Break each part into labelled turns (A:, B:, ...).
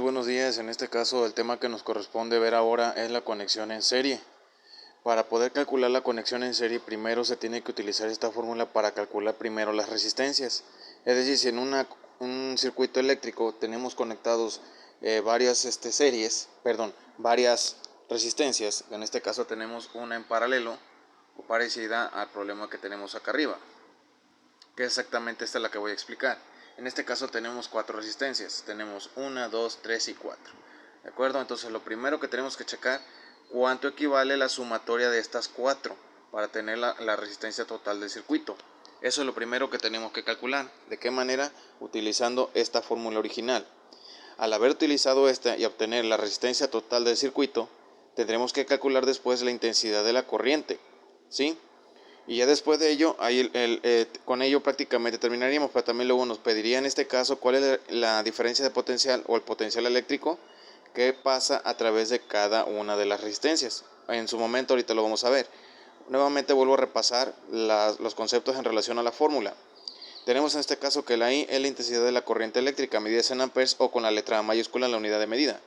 A: Buenos días. En este caso, el tema que nos corresponde ver ahora es la conexión en serie. Para poder calcular la conexión en serie, primero se tiene que utilizar esta fórmula para calcular primero las resistencias. Es decir, si en un circuito eléctrico tenemos conectados varias resistencias, en este caso tenemos una en paralelo o parecida al problema que tenemos acá arriba, que exactamente esta es la que voy a explicar. En este caso tenemos 4 resistencias, tenemos 1, 2, 3 y 4. ¿De acuerdo? Entonces lo primero que tenemos que checar, cuánto equivale la sumatoria de estas 4 para tener la resistencia total del circuito. Eso es lo primero que tenemos que calcular. ¿De qué manera? Utilizando esta fórmula original. Al haber utilizado esta y obtener la resistencia total del circuito, tendremos que calcular después la intensidad de la corriente, ¿sí? Y ya después de ello, con ello prácticamente terminaríamos, pero también luego nos pediría en este caso cuál es la diferencia de potencial o el potencial eléctrico que pasa a través de cada una de las resistencias. En su momento ahorita lo vamos a ver. Nuevamente vuelvo a repasar los conceptos en relación a la fórmula. Tenemos en este caso que la I es la intensidad de la corriente eléctrica medida en amperes o con la letra A mayúscula en la unidad de medida.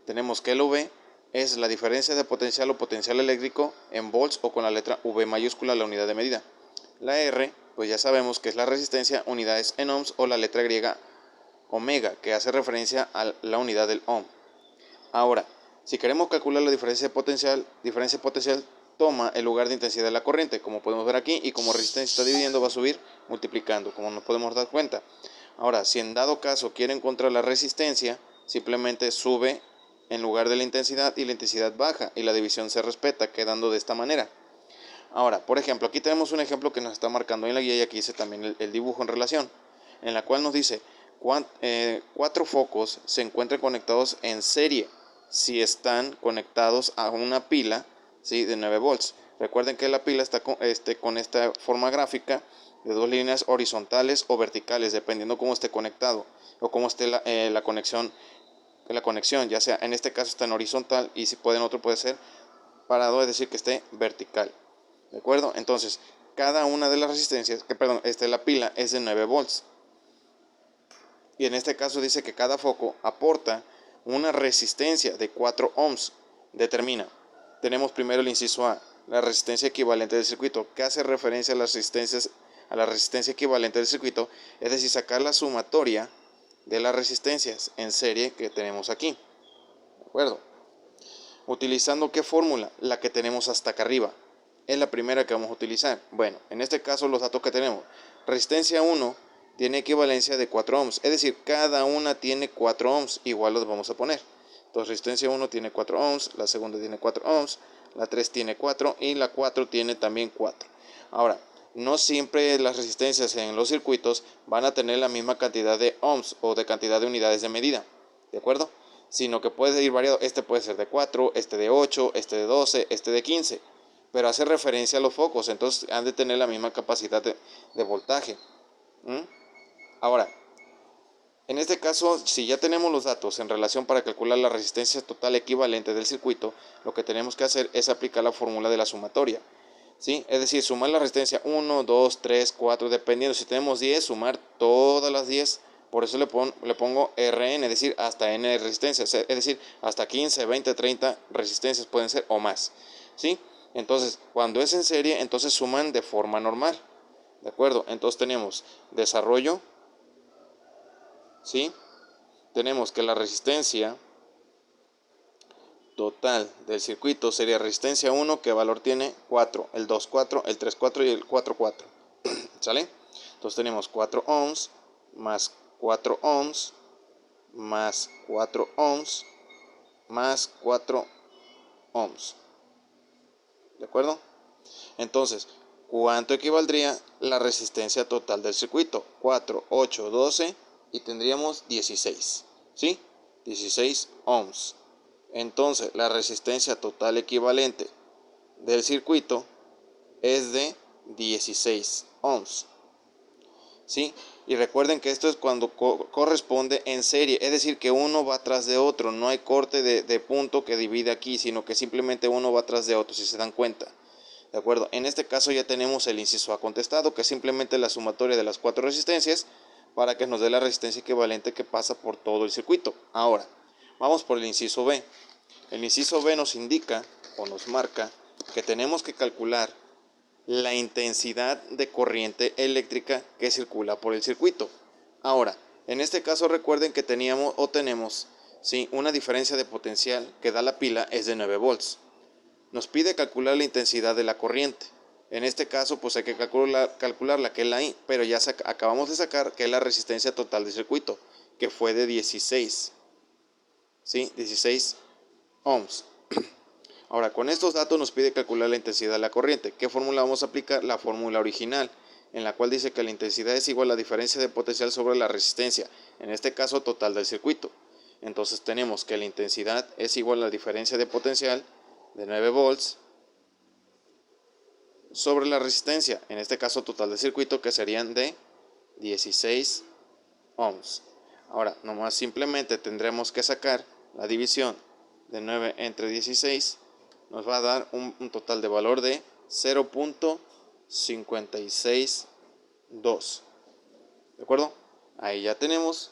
A: Tenemos que el V es la diferencia de potencial o potencial eléctrico en volts o con la letra V mayúscula la unidad de medida. La R, pues ya sabemos que es la resistencia, unidades en ohms o la letra griega omega, que hace referencia a la unidad del ohm. Ahora, si queremos calcular la diferencia potencial toma el lugar de intensidad de la corriente, como podemos ver aquí, y como resistencia está dividiendo va a subir multiplicando, como nos podemos dar cuenta. Ahora, si en dado caso quiere encontrar la resistencia, simplemente sube en lugar de la intensidad y la intensidad baja y la división se respeta, quedando de esta manera. Ahora, por ejemplo, aquí tenemos un ejemplo que nos está marcando en la guía y aquí hice también el dibujo en relación, en la cual nos dice 4 focos se encuentran conectados en serie si están conectados a una pila, ¿sí?, de 9 volts. Recuerden que la pila está con esta forma gráfica de 2 líneas horizontales o verticales, dependiendo cómo esté conectado o cómo esté la conexión, ya sea en este caso está en horizontal y si puede en otro puede ser parado, es decir que esté vertical. ¿De acuerdo? Entonces, cada una de las resistencias, la pila es de 9 volts. Y en este caso dice que cada foco aporta una resistencia de 4 ohms. Determina. Tenemos primero el inciso A, la resistencia equivalente del circuito, que hace referencia a la resistencia equivalente del circuito, es decir, sacar la sumatoria de las resistencias en serie que tenemos aquí. ¿De acuerdo? ¿Utilizando qué fórmula? La que tenemos hasta acá arriba. Es la primera que vamos a utilizar. Bueno, en este caso los datos que tenemos. Resistencia 1 tiene equivalencia de 4 ohms. Es decir, cada una tiene 4 ohms. Igual los vamos a poner. Entonces, resistencia 1 tiene 4 ohms. La segunda tiene 4 ohms. La 3 tiene 4. Y la 4 tiene también 4. Ahora, no siempre las resistencias en los circuitos van a tener la misma cantidad de ohms o de cantidad de unidades de medida. ¿De acuerdo? Sino que puede ir variado. Este puede ser de 4, este de 8, este de 12, este de 15. Pero hace referencia a los focos, entonces han de tener la misma capacidad de voltaje. Ahora, en este caso, si ya tenemos los datos en relación para calcular la resistencia total equivalente del circuito, lo que tenemos que hacer es aplicar la fórmula de la sumatoria, ¿sí? Es decir, sumar la resistencia 1, 2, 3, 4, dependiendo. Si tenemos 10, sumar todas las 10. Por eso le pongo Rn, es decir, hasta n resistencias, es decir, hasta 15, 20, 30 resistencias pueden ser o más, ¿sí? Entonces, cuando es en serie, entonces suman de forma normal. ¿De acuerdo? Entonces tenemos desarrollo, ¿sí? Tenemos que la resistencia total del circuito sería resistencia 1, que valor tiene 4, el 2, 4, el 3, 4 y el 4, 4. ¿Sale? Entonces tenemos 4 ohms más 4 ohms más 4 ohms más 4 ohms. ¿De acuerdo? Entonces, ¿cuánto equivaldría la resistencia total del circuito? 4, 8, 12 y tendríamos 16. ¿Sí? 16 ohms. Entonces, la resistencia total equivalente del circuito es de 16 ohms. ¿Sí? Y recuerden que esto es cuando corresponde en serie, es decir, que uno va atrás de otro, no hay corte de punto que divide aquí, sino que simplemente uno va atrás de otro, si se dan cuenta. ¿De acuerdo? En este caso ya tenemos el inciso A contestado, que es simplemente la sumatoria de las 4 resistencias para que nos dé la resistencia equivalente que pasa por todo el circuito. Ahora, Vamos por el inciso B. El inciso B nos indica o nos marca que tenemos que calcular la intensidad de corriente eléctrica que circula por el circuito. Ahora, en este caso recuerden que tenemos ¿sí? una diferencia de potencial que da la pila es de 9 volts. Nos pide calcular la intensidad de la corriente. En este caso pues hay que calcularla que es la I, pero ya acabamos de sacar que es la resistencia total del circuito, que fue de 16, ¿sí? 16 ohms. Ahora, con estos datos nos pide calcular la intensidad de la corriente. ¿Qué fórmula vamos a aplicar? La fórmula original, en la cual dice que la intensidad es igual a la diferencia de potencial sobre la resistencia, en este caso total del circuito. Entonces tenemos que la intensidad es igual a la diferencia de potencial de 9 volts sobre la resistencia, en este caso total del circuito, que serían de 16 ohms. Ahora, nomás simplemente tendremos que sacar la división de 9 entre 16, nos va a dar un total de valor de 0.562. ¿De acuerdo? Ahí ya tenemos,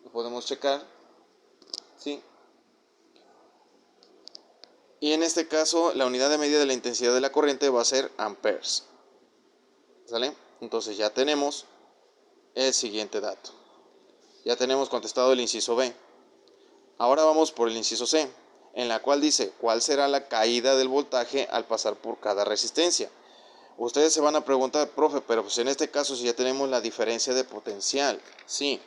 A: lo podemos checar, ¿sí? Y en este caso, la unidad de medida de la intensidad de la corriente va a ser amperes. ¿Sale? Entonces ya tenemos el siguiente dato. Ya tenemos contestado el inciso B. Ahora vamos por el inciso C, en la cual dice cuál será la caída del voltaje al pasar por cada resistencia. Ustedes se van a preguntar, profe, pero pues en este caso si ya tenemos la diferencia de potencial. Sí,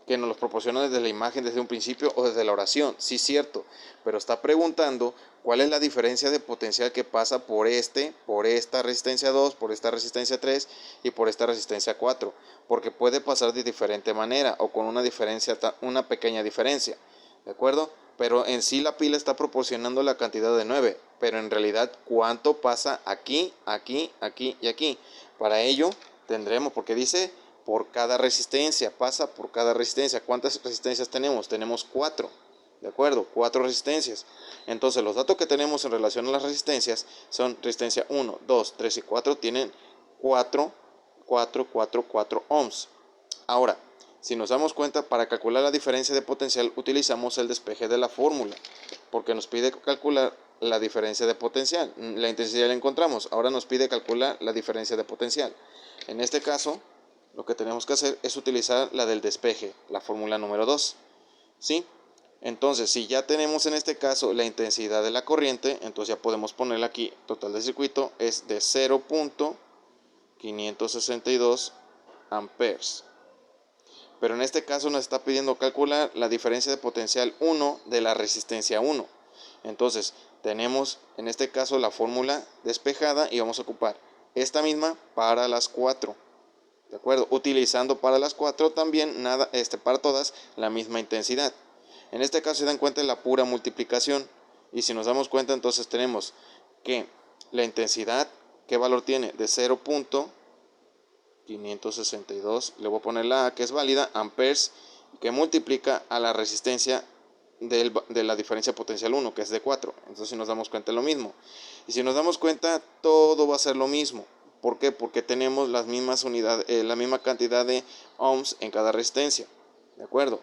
A: que nos los proporciona desde la imagen, desde un principio o desde la oración. Sí, cierto, pero está preguntando cuál es la diferencia de potencial que pasa por esta resistencia 2, por esta resistencia 3 y por esta resistencia 4, porque puede pasar de diferente manera o con una pequeña diferencia, ¿de acuerdo? Pero en sí la pila está proporcionando la cantidad de 9, pero en realidad cuánto pasa aquí, aquí, aquí y aquí. Para ello tendremos, porque dice por cada resistencia, pasa por cada resistencia. ¿Cuántas resistencias tenemos? Tenemos 4, ¿de acuerdo? 4 resistencias. Entonces los datos que tenemos en relación a las resistencias son resistencia 1, 2, 3 y 4, tienen 4 ohms. Ahora, si nos damos cuenta, para calcular la diferencia de potencial utilizamos el despeje de la fórmula, porque nos pide calcular la diferencia de potencial. La intensidad la encontramos, ahora nos pide calcular la diferencia de potencial. En este caso, lo que tenemos que hacer es utilizar la del despeje, la fórmula número 2, ¿sí? Entonces, si ya tenemos en este caso la intensidad de la corriente, entonces ya podemos ponerla aquí, total del circuito es de 0.562 amperes. Pero en este caso nos está pidiendo calcular la diferencia de potencial 1 de la resistencia 1. Entonces, tenemos en este caso la fórmula despejada y vamos a ocupar esta misma para las 4. ¿De acuerdo? Utilizando para las 4 también para todas la misma intensidad. En este caso se dan cuenta de la pura multiplicación. Y si nos damos cuenta, entonces tenemos que la intensidad, ¿qué valor tiene? De 0.562. Le voy a poner la A, que es válida, amperes, que multiplica a la resistencia de la diferencia potencial 1, que es de 4. Entonces si nos damos cuenta es lo mismo. Y si nos damos cuenta, todo va a ser lo mismo. ¿Por qué? Porque tenemos las mismas unidades, la misma cantidad de ohms en cada resistencia. ¿De acuerdo?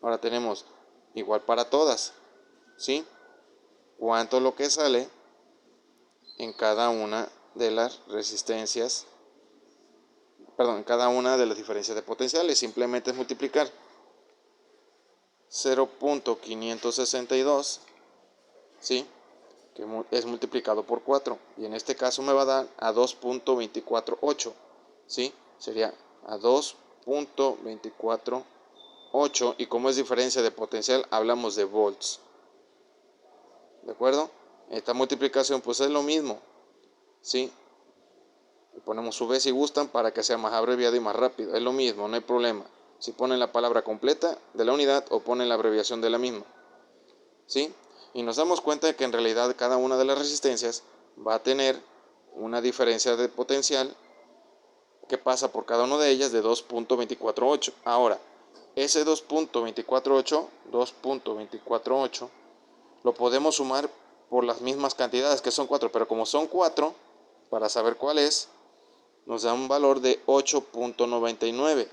A: Ahora tenemos igual para todas. ¿Sí? ¿Cuánto es lo que sale en cada una de las resistencias? Perdón, en cada una de las diferencias de potenciales. Simplemente es multiplicar 0.562, ¿sí? Que es multiplicado por 4, y en este caso me va a dar a 2.248, ¿sí? Sería a 2.248, y como es diferencia de potencial hablamos de volts, ¿de acuerdo? Esta multiplicación pues es lo mismo, ¿sí? Le ponemos su B si gustan para que sea más abreviado y más rápido, es lo mismo, no hay problema. Si ponen la palabra completa de la unidad o ponen la abreviación de la misma, ¿sí? Y nos damos cuenta de que en realidad cada una de las resistencias va a tener una diferencia de potencial que pasa por cada una de ellas de 2.248. Ahora, ese 2.248 lo podemos sumar por las mismas cantidades, que son 4, pero como son 4, para saber cuál es, nos da un valor de 8.99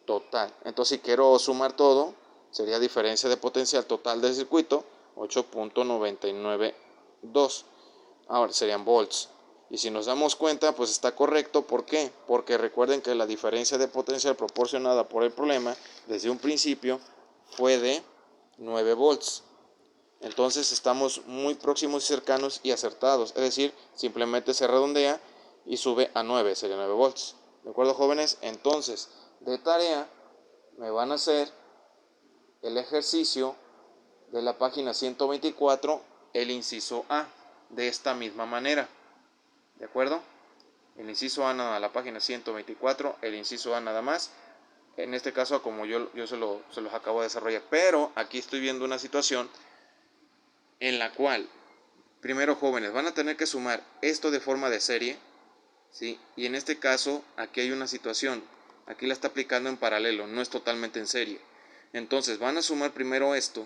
A: total. Entonces si quiero sumar todo, sería diferencia de potencial total del circuito, 8.992. Ahora serían volts. Y si nos damos cuenta, pues está correcto. ¿Por qué? Porque recuerden que la diferencia de potencial proporcionada por el problema desde un principio fue de 9 volts. Entonces estamos muy próximos y cercanos y acertados. Es decir, simplemente se redondea y sube a 9, sería 9 volts. ¿De acuerdo, jóvenes? Entonces, de tarea me van a hacer el ejercicio de la página 124, el inciso A, de esta misma manera. ¿De acuerdo? El inciso A nada, la página 124, el inciso A nada más. En este caso, como yo se los acabo de desarrollar. Pero aquí estoy viendo una situación en la cual, primero, jóvenes, van a tener que sumar esto de forma de serie, ¿sí? Y en este caso, aquí hay una situación. Aquí la está aplicando en paralelo, no es totalmente en serie. Entonces, van a sumar primero esto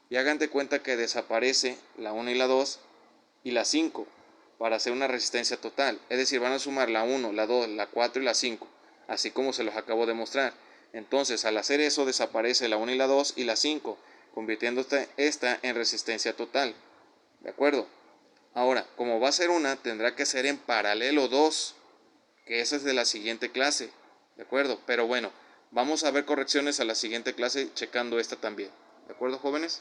A: y hagan de cuenta que desaparece la 1 y la 2 y la 5 para hacer una resistencia total. Es decir, van a sumar la 1, la 2, la 4 y la 5, así como se los acabo de mostrar. Entonces, al hacer eso, desaparece la 1 y la 2 y la 5, convirtiendo esta en resistencia total. ¿De acuerdo? Ahora, como va a ser una, tendrá que ser en paralelo 2, que esa es de la siguiente clase. ¿De acuerdo? Pero bueno, vamos a ver correcciones a la siguiente clase checando esta también. ¿De acuerdo, jóvenes?